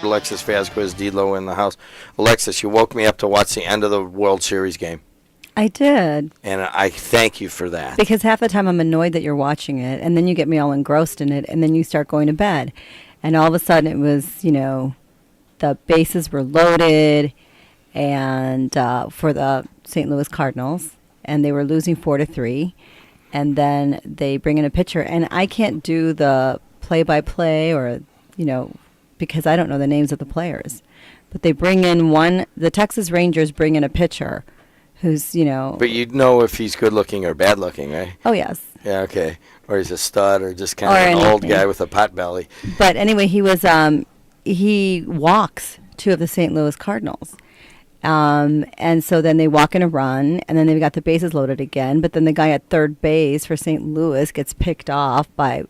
Alexis Vasquez-Dedelow in the house. Alexis, you woke me up to watch the end of the World Series game. I did. And I thank you for that. Because half the time I'm annoyed that you're watching it, and then you get me all engrossed in it, and then you start going to bed. And all of a sudden it was, the bases were loaded and for the St. Louis Cardinals, and they were losing 4-3. And then they bring in a pitcher, and I can't do the play-by-play or, because I don't know the names of the players. But they bring in the Texas Rangers bring in a pitcher who's, But you'd know if he's good-looking or bad-looking, right? Oh, yes. Yeah, okay. Or he's a stud or just kind of an old guy with a pot belly. But anyway, he walks two of the St. Louis Cardinals. And so then they walk in a run, and then they've got the bases loaded again. But then the guy at third base for St. Louis gets picked off by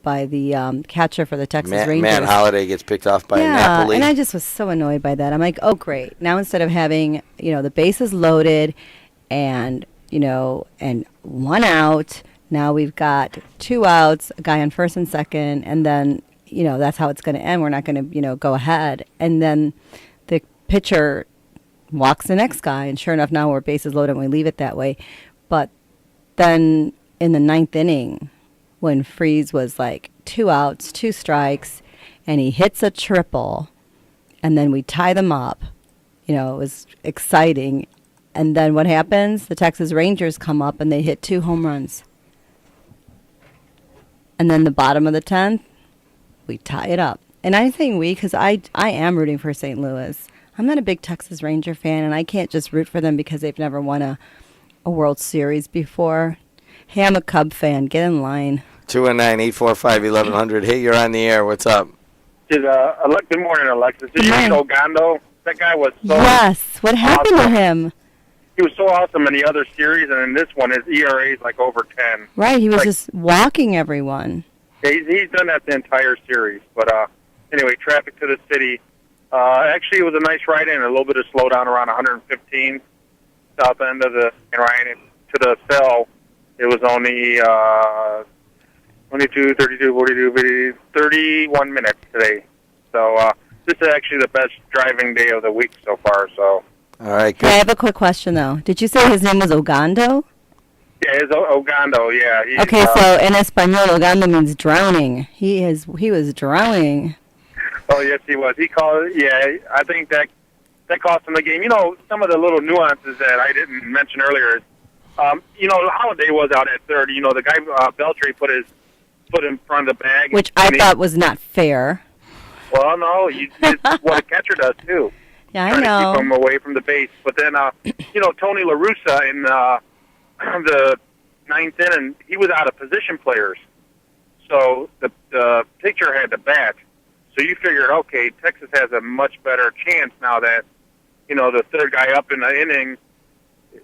the catcher for the Texas Rangers. Matt Holliday gets picked off by Napoli. And I just was so annoyed by that. I'm like, oh, great. Now instead of having, the bases loaded and, and 1 out, now we've got 2 outs, a guy on first and second, and then, that's how it's going to end. We're not going to, go ahead. And then the pitcher walks the next guy, and sure enough, now we're bases loaded and we leave it that way. But then in the 9th inning, when Freese was like 2 outs, 2 strikes, and he hits a triple, and then we tie them up, it was exciting. And then what happens? The Texas Rangers come up and they hit 2 home runs. And then the bottom of the 10th, we tie it up. And I'm saying we because I am rooting for St. Louis. I'm not a big Texas Ranger fan, and I can't just root for them because they've never won a World Series before. Hey, I'm a Cub fan. Get in line. 219-845-1100. Hey, you're on the air. What's up? Good morning, Alexis. Did you meet Ogando? That guy was so Yes. What happened to him? He was so awesome in the other series, and in this one, his ERA is like over 10. Right. He was just walking everyone. Yeah, he's done that the entire series. But anyway, traffic to the city. Actually, it was a nice ride in, a little bit of slowdown around 115 south end of the ride to the cell. It was only 22, 32, 42, 50, 31 minutes today. So this is actually the best driving day of the week so far. So. All right, good. Hey, I have a quick question, though. Did you say his name was Ogando? Yeah, it's Ogando, yeah. Okay, so in Espanol, Ogando means drowning. He was drowning. Oh, yes, he was. He called it, yeah, I think that cost him the game. Some of the little nuances that I didn't mention earlier is, Holiday was out at third. The guy, Beltray, put his foot in front of the bag. Which I thought was not fair. Well, no, it's what a catcher does, too. Yeah, I know. Trying to keep him away from the base. But then, Tony La Russa in the 9th inning, he was out of position players. So the pitcher had to bat. So you figured, okay, Texas has a much better chance now that, the third guy up in the inning,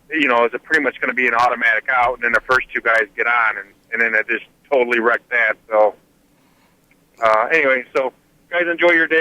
is pretty much going to be an automatic out, and then the first 2 guys get on, and then it just totally wrecked that. So, anyway, so guys, enjoy your day.